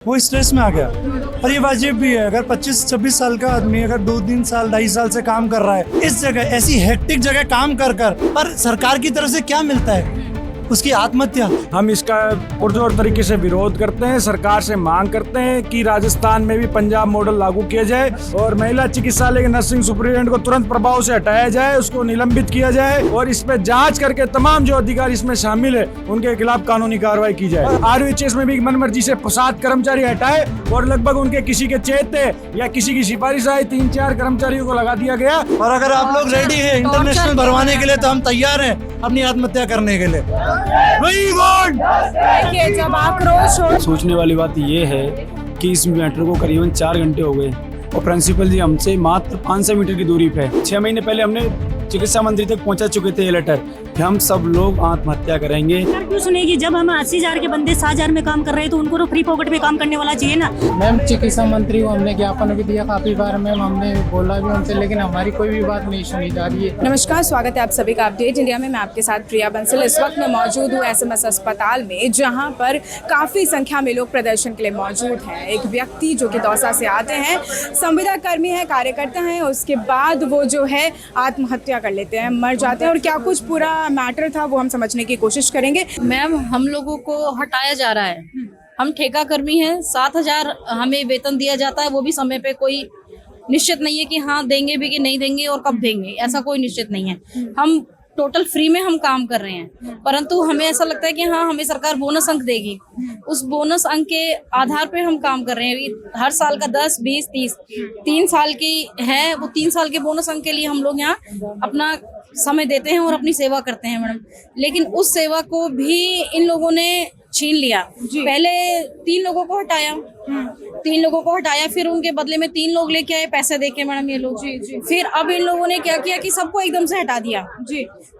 वो स्ट्रेस में आ गया। और ये वाजिब भी है, अगर 25-26 साल का आदमी अगर 2-3 साल 2.5 साल से काम कर रहा है इस जगह, ऐसी हेक्टिक जगह काम कर पर सरकार की तरफ से क्या मिलता है? उसकी आत्महत्या। हम इसका पुरजोर तरीके से विरोध करते हैं, सरकार से मांग करते हैं कि राजस्थान में भी पंजाब मॉडल लागू किया जाए और महिला चिकित्सालय के नर्सिंग सुपरिटेंडेंट को तुरंत प्रभाव से हटाया जाए, उसको निलंबित किया जाए और इस पे जांच करके तमाम जो अधिकारी इसमें शामिल है उनके खिलाफ कानूनी कार्रवाई की जाए। RVHS में भी मनमर्जी से 7 कर्मचारी हटाए और लगभग उनके किसी के चेते या किसी की सिफारिश आई 3-4 कर्मचारियों को लगा दिया गया। और अगर आप लोग रेडी हैं इंटरनेशनल भरवाने के लिए तो हम तैयार हैं अपनी आत्महत्या करने के लिए। देखिए, जब आक्रोश सोचने वाली बात ये है कि इस मैटर को करीबन 4 घंटे हो गए और प्रिंसिपल जी हमसे मात्र 500 मीटर की दूरी पे 6 महीने पहले हमने चिकित्सा मंत्री तक पहुंचा चुके थे ये लेटर कि हम सब लोग आत्महत्या करेंगे। क्यों सुनेगी? जब हम 80,000 के बंदे 7,000 में काम कर रहे हैं तो उनको तो फ्री पॉकेट पे काम करने वाला चाहिए ना। मैम, चिकित्सा मंत्री को हमने ज्ञापन भी दिया काफी बार, मैम हमने बोला भी उनसे, लेकिन हमारी कोई भी बात नहीं सुनी जा रही है। नमस्कार, स्वागत है आप सभी का अपडेट इंडिया में। मैं आपके साथ प्रिया बंसल। इस वक्त मैं मौजूद हूँ SMS अस्पताल में, जहाँ पर काफी संख्या में लोग प्रदर्शन के लिए मौजूद हैं। एक व्यक्ति जो कि दौसा से आते हैं, संविदा कर्मी है, कार्यकर्ता है, उसके बाद वो जो है आत्महत्या कर लेते हैं, मर जाते हैं। और क्या कुछ पूरा मैटर था वो हम समझने की कोशिश करेंगे। मैम, हम लोगों को हटाया जा रहा है। हम ठेका कर्मी हैं, 7,000 हमें वेतन दिया जाता है, वो भी समय पे कोई निश्चित नहीं है कि हाँ देंगे भी कि नहीं देंगे और कब देंगे, ऐसा कोई निश्चित नहीं है। हम टोटल फ्री में हम काम कर रहे हैं, परंतु हमें ऐसा लगता है कि हाँ हमें सरकार बोनस अंक देगी। उस बोनस अंक के आधार पे हम काम कर रहे हैं। हर साल का 10, 20, 30 3 साल की है, वो 3 साल के बोनस अंक के लिए हम लोग यहाँ अपना समय देते हैं और अपनी सेवा करते हैं मैडम। लेकिन उस सेवा को भी इन लोगों ने छीन लिया। पहले 3 लोगों को हटाया, 3 लोगों को हटाया, फिर उनके बदले में 3 लोग लेके आए पैसे देके मैडम ये लोग। फिर अब इन लोगों ने क्या किया कि सबको एकदम से हटा दिया।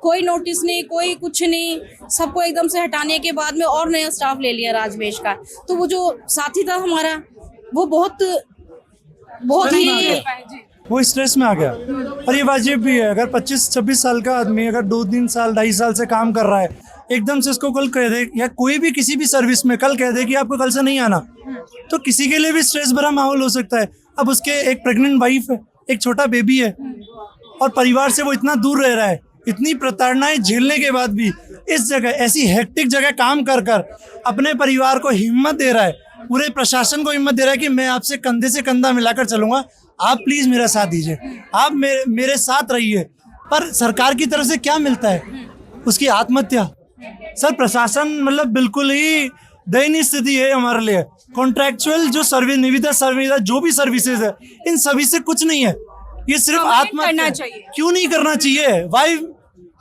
कोई नोटिस नहीं, कोई कुछ नहीं, सबको एकदम से हटाने के बाद में और नया स्टाफ ले लिया राजवेश का। तो वो जो साथी था हमारा, वो बहुत ही वो स्ट्रेस में आ गया। और ये वाजिब भी है, अगर 25-26 साल का आदमी अगर 2-3 साल 2.5 साल से काम कर रहा है, एकदम से इसको कल कह दे या कोई भी किसी भी सर्विस में कल कह दे कि आपको कल से नहीं आना, तो किसी के लिए भी स्ट्रेस भरा माहौल हो सकता है। अब उसके एक प्रेग्नेंट वाइफ है, एक छोटा बेबी है और परिवार से वो इतना दूर रह रहा है, इतनी प्रताड़नाएं झेलने के बाद भी इस जगह, ऐसी हेक्टिक जगह काम कर अपने परिवार को हिम्मत दे रहा है, पूरे प्रशासन को हिम्मत दे रहा है कि मैं आपसे कंधे से कंधा मिलाकर चलूंगा, आप प्लीज मेरा साथ दीजिए, आप मेरे साथ रहिए। पर सरकार की तरफ से क्या मिलता है? उसकी आत्महत्या। सर, प्रशासन मतलब बिल्कुल ही दयनीय स्थिति है हमारे लिए। कॉन्ट्रैक्चुअल जो सर्विस, निविदा जो भी सर्विसेज है, इन सभी से कुछ नहीं है। ये सिर्फ आत्महत्या। क्यों नहीं करना चाहिए? वाई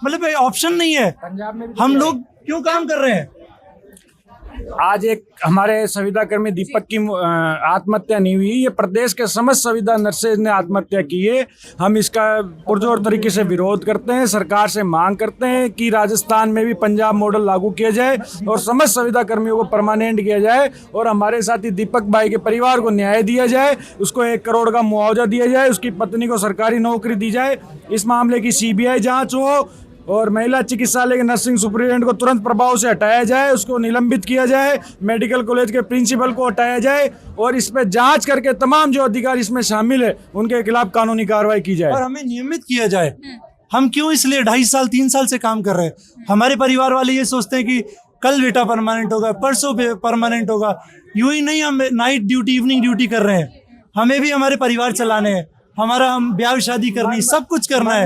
मतलब ऑप्शन नहीं है। हम लोग क्यों काम कर रहे हैं? आज एक हमारे संविदा कर्मी दीपक की आत्महत्या नहीं हुई, ये प्रदेश के समस्त संविदा नर्सेज ने आत्महत्या की है। हम इसका पुरजोर तरीके से विरोध करते हैं, सरकार से मांग करते हैं कि राजस्थान में भी पंजाब मॉडल लागू किया जाए और समस्त संविदा कर्मियों को परमानेंट किया जाए और हमारे साथी दीपक भाई के परिवार को न्याय दिया जाए, उसको 1 करोड़ का मुआवजा दिया जाए, उसकी पत्नी को सरकारी नौकरी दी जाए, इस मामले की CBI जाँच हो और महिला चिकित्सालय के नर्सिंग सुपरिटेंडेंट को तुरंत प्रभाव से हटाया जाए, उसको निलंबित किया जाए, मेडिकल कॉलेज के प्रिंसिपल को हटाया जाए और इस पे जांच करके तमाम जो अधिकारी इसमें शामिल है उनके खिलाफ कानूनी कार्रवाई की जाए और हमें नियमित किया जाए। हम क्यों इसलिए 2.5 साल 3 साल से काम कर रहे हैं? हमारे परिवार वाले ये सोचते हैं कि कल बेटा परमानेंट होगा, परसों परमानेंट होगा। यूं ही नहीं, हम नाइट ड्यूटी, इवनिंग ड्यूटी कर रहे हैं। हमें भी हमारे परिवार चलाने हैं, हम ब्याह शादी करनी, सब कुछ करना है।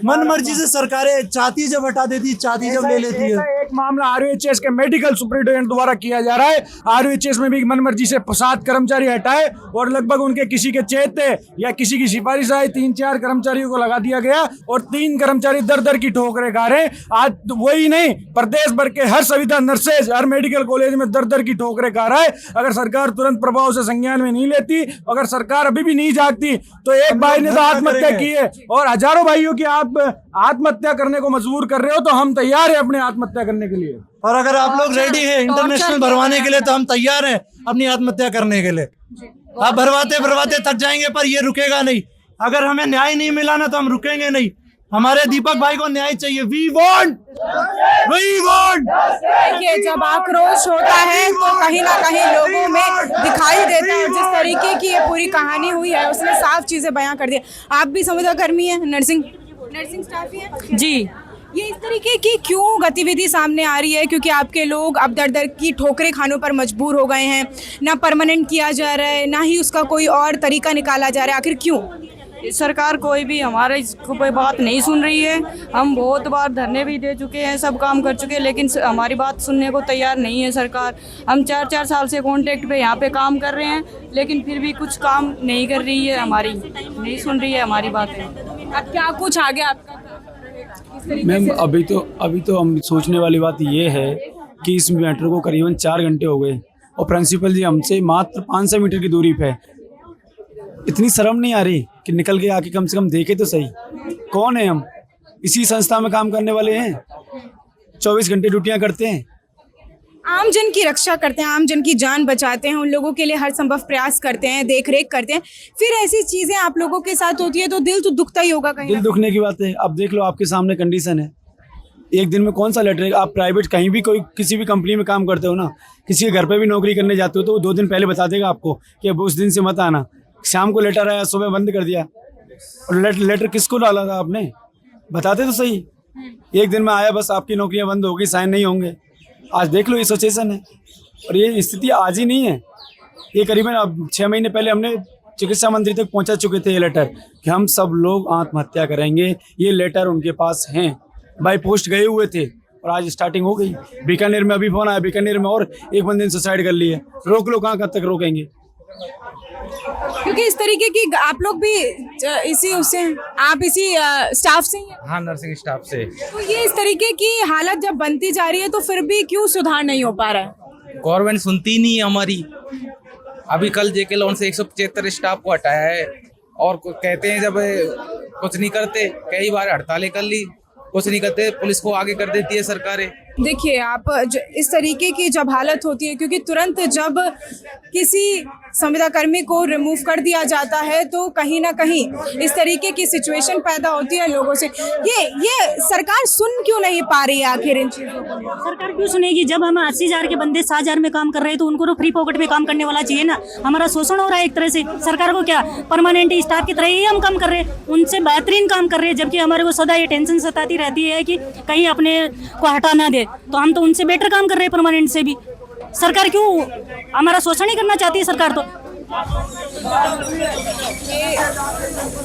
मन मर्जी से सरकारें चाहती है जब हटा देती है, चाहती जब ले लेती है। एक मामला RVHS के मेडिकल सुपरिटेंडेंट द्वारा किया जा रहा है। RVHS में भी मन मर्जी से 7 कर्मचारी हटाए और लगभग उनके किसी के चेते या किसी की सिफारिश आई 3-4 कर्मचारियों को लगा दिया गया और 3 कर्मचारी दर की ठोकरें खा रहे हैं। आज वही नहीं, प्रदेश भर के हर संविदा नर्सेज, हर मेडिकल कॉलेज में दर की ठोकरें खा रहा है। अगर सरकार तुरंत प्रभाव से संज्ञान में नहीं लेती, अगर सरकार अभी भी नहीं जागती, तो एक भाई ने तो आत्महत्या की है और हजारों भाइयों की आप आत्महत्या करने को मजबूर कर रहे हो, तो हम तैयार हैं अपने आत्महत्या करने के लिए। और अगर आप लोग रेडी हैं इंटरनेशनल भरवाने के लिए तो हम तैयार हैं अपनी आत्महत्या करने के लिए। आप भरवाते थक जाएंगे पर ये रुकेगा नहीं। अगर हमें न्याय नहीं मिला ना तो हम रुकेंगे नहीं। हमारे दीपक भाई को न्याय चाहिए। We want. देखिए, जब आक्रोश होता है तो कहीं ना कहीं लोगों में दिखाई देता है। जिस तरीके की ये पूरी कहानी हुई है उसने साफ चीजें बयां कर दी। आप भी संविदा कर्मी हैं, नर्सिंग स्टाफ ही है जी। ये इस तरीके की क्यों गतिविधि सामने आ रही है? क्योंकि आपके लोग अब दर दर की ठोकरें खानों पर मजबूर हो गए हैं, ना परमानेंट किया जा रहा है, ना ही उसका कोई और तरीका निकाला जा रहा है। आखिर क्यों? सरकार कोई भी हमारे कोई बात नहीं सुन रही है। हम बहुत बार धरने भी दे चुके हैं, सब काम कर चुके हैं, लेकिन हमारी बात सुनने को तैयार नहीं है सरकार। हम 4-4 साल से कॉन्ट्रैक्ट पे यहाँ पे काम कर रहे हैं, लेकिन फिर भी कुछ काम नहीं कर रही है, हमारी नहीं सुन रही है हमारी बातें। अब क्या कुछ आगे आपका? मैम अभी तो हम सोचने वाली बात ये है कि इस मैटर को करीबन 4 घंटे हो गए और प्रिंसिपल जी हमसे मात्र 500 मीटर की दूरी पे। इतनी शर्म नहीं आ रही कि निकल के आके कम से कम देखे तो सही कौन है हम? इसी संस्था में काम करने वाले हैं, 24 घंटे ड्यूटियां करते हैं, आम जन की रक्षा करते हैं, आम जन की जान बचाते हैं, उन लोगों के लिए हर संभव प्रयास करते हैं, देख रेख करते हैं। फिर ऐसी चीजें आप लोगों के साथ होती है तो दिल तो दुखता ही होगा कहीं। दिल दुखने की बात है। अब देख लो आपके सामने कंडीशन है, एक दिन में कौन सा लेटर है? आप प्राइवेट कहीं भी कोई किसी भी कंपनी में काम करते हो ना, किसी के घर पे भी नौकरी करने जाते हो तो वो 2 दिन पहले बता देगा आपको कि अब उस दिन से मत आना। शाम को लेटर आया, सुबह बंद कर दिया। और लेटर किसको डाला था आपने? बताते तो सही। एक दिन में आया, बस आपकी नौकरियां बंद होगी, साइन नहीं होंगे। आज देख लो ये सिचुएशन है और ये स्थिति आज ही नहीं है, ये करीबन अब 6 महीने पहले हमने चिकित्सा मंत्री तक पहुंचा चुके थे ये लेटर कि हम सब लोग आत्महत्या करेंगे। ये लेटर उनके पास हैं, बाय पोस्ट गए हुए थे और आज स्टार्टिंग हो गई। बीकानेर में अभी फोन आया, बीकानेर में और एक बंदे ने सुसाइड कर लिया। रोक लो, कहाँ तक रोकेंगे? क्योंकि इस तरीके की आप लोग भी इसी उससे, आप इसी स्टाफ से ही हैं? हाँ, नर्सिंग स्टाफ से। तो ये इस तरीके की हालत जब बनती जा रही है तो फिर भी क्यों सुधार नहीं हो पा रहा है? गवर्नमेंट सुनती ही नहीं है हमारी। अभी कल जेके लोन से 175 स्टाफ को हटाया है और कहते हैं जब कुछ नहीं करते, कई बार हड़तालें कर ली, कुछ नहीं करते, पुलिस को आगे कर देती है सरकारें। देखिए, आप इस तरीके की जब हालत होती है, क्योंकि तुरंत जब किसी संविदा कर्मी को रिमूव कर दिया जाता है तो कहीं ना कहीं इस तरीके की सिचुएशन पैदा होती है लोगों से। ये सरकार सुन क्यों नहीं पा रही है आखिर इन चीजों को? सरकार क्यों सुनेगी? जब हम 80,000 के बंदे 7,000 में काम कर रहे हैं तो उनको तो फ्री पॉकेट में काम करने वाला चाहिए ना। हमारा शोषण हो रहा है एक तरह से। सरकार को क्या परमानेंट स्टाफ की तरह ही हम काम कर रहे हैं, उनसे बेहतरीन काम कर रहे हैं, जबकि हमारे को सदा ये टेंशन सताती रहती है कि कहीं अपने को हटा ना दे। तो हम तो उनसे बेटर काम कर रहे हैं परमानेंट से भी। सरकार क्यों हमारा शोषण ही करना चाहती है सरकार तो?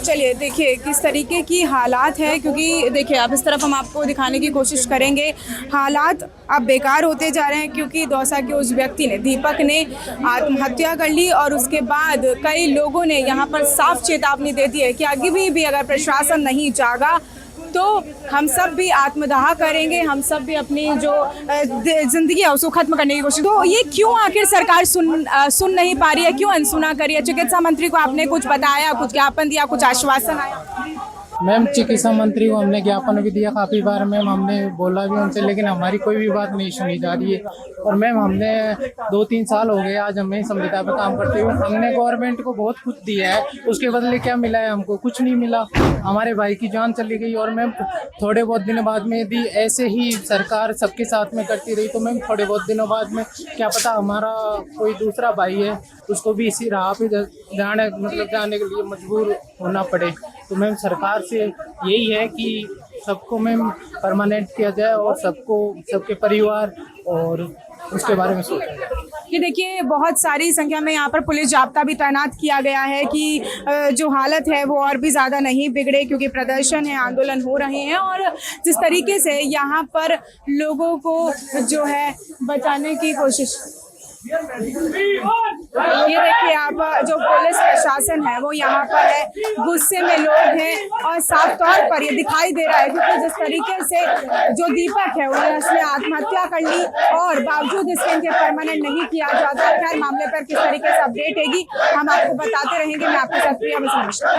चलिए, देखिए किस तरीके की हालात है, क्योंकि देखिए अब इस तरफ हम आपको दिखाने की कोशिश करेंगे। हालात अब बेकार होते जा रहे हैं क्योंकि दौसा के उस व्यक्ति ने, दीपक ने आत्महत्या कर ली और उसके बाद कई लोगों ने यहाँ पर साफ चेतावनी दे दी है कि आगे भी अगर प्रशासन नहीं जागा तो हम सब भी आत्मदाह करेंगे, हम सब भी अपनी जो जिंदगी है उसको खत्म करने की कोशिश। तो ये क्यों आखिर सरकार सुन नहीं पा रही है, क्यों अनसुना कर रही है? चिकित्सा मंत्री को आपने कुछ बताया, कुछ ज्ञापन दिया, कुछ आश्वासन आया? मैम चिकित्सा मंत्री को हमने ज्ञापन भी दिया काफ़ी बार मैम, हमने बोला भी उनसे, लेकिन हमारी कोई भी बात नहीं सुनी जा रही है। और मैम हमने 2-3 साल हो गए आज हमें संविदा पर काम करते हुए। हमने गवर्नमेंट को बहुत कुछ दिया है, उसके बदले क्या मिला है? हमको कुछ नहीं मिला। हमारे भाई की जान चली गई। और मैम थोड़े बहुत दिनों बाद में यदि ऐसे ही सरकार सबके साथ में करती रही तो मैम थोड़े बहुत दिनों बाद में क्या पता हमारा कोई दूसरा भाई है उसको भी इसी राह पे जाने के लिए मजबूर होना पड़े। तो मैम सरकार से यही है कि सबको मैम परमानेंट किया जाए और सबको, सबके परिवार और उसके बारे में सोचा जाए। ये देखिए, बहुत सारी संख्या में यहाँ पर पुलिस जाब्ता भी तैनात किया गया है कि जो हालत है वो और भी ज़्यादा नहीं बिगड़े, क्योंकि प्रदर्शन है, आंदोलन हो रहे हैं और जिस तरीके से यहाँ पर लोगों को जो है बचाने की कोशिश। ये देखिए, आप जो पुलिस प्रशासन है वो यहाँ पर है, गुस्से में लोग हैं और साफ तौर पर ये दिखाई दे रहा है क्योंकि जिस तरीके से जो दीपक है उसने आत्महत्या कर ली और बावजूद इसके इनके परमानेंट नहीं किया जाता। खैर, मामले पर किस तरीके से अपडेट होगी हम आपको बताते रहेंगे। मैं आपके साथ प्रिया बंसल।